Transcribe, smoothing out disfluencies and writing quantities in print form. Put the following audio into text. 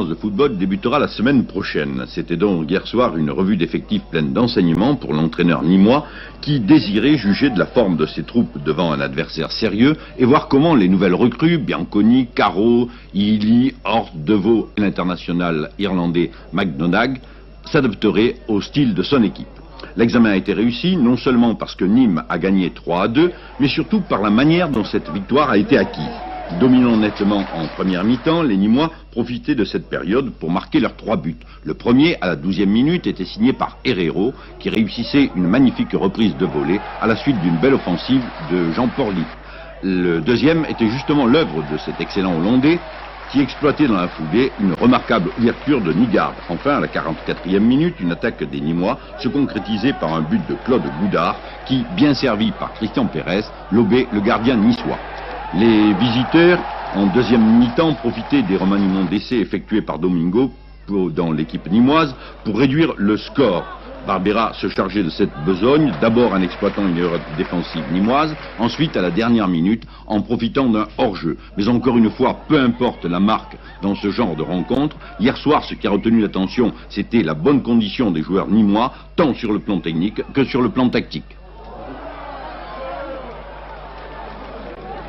séance de football débutera la semaine prochaine. C'était donc hier soir une revue d'effectifs pleine d'enseignements pour l'entraîneur nîmois qui désirait juger de la forme de ses troupes devant un adversaire sérieux et voir comment les nouvelles recrues, Bianconi, Caro, Ely, Hort, Deveau et l'international irlandais McDonagh, s'adapteraient au style de son équipe. L'examen a été réussi, non seulement parce que Nîmes a gagné 3-2, mais surtout par la manière dont cette victoire a été acquise. Dominant nettement en première mi-temps, les Nîmois profitaient de cette période pour marquer leurs 3 buts. Le premier, à la 12e minute, était signé par Herrero, qui réussissait une magnifique reprise de volée à la suite d'une belle offensive de Jean Porly. Le deuxième était justement l'œuvre de cet excellent Hollandais, qui exploitait dans la foulée une remarquable ouverture de Nygaard. Enfin, à la 44e minute, une attaque des Nîmois se concrétisait par un but de Claude Boudard, qui, bien servi par Christian Pérez, lobait le gardien niçois. Les visiteurs, en deuxième mi-temps, profitaient des remaniements d'essais effectués par Domingo dans l'équipe nîmoise pour réduire le score. Barbera se chargeait de cette besogne, d'abord en exploitant une erreur défensive nîmoise, ensuite à la dernière minute en profitant d'un hors-jeu. Mais encore une fois, peu importe la marque dans ce genre de rencontre, hier soir ce qui a retenu l'attention, c'était la bonne condition des joueurs nîmois, tant sur le plan technique que sur le plan tactique.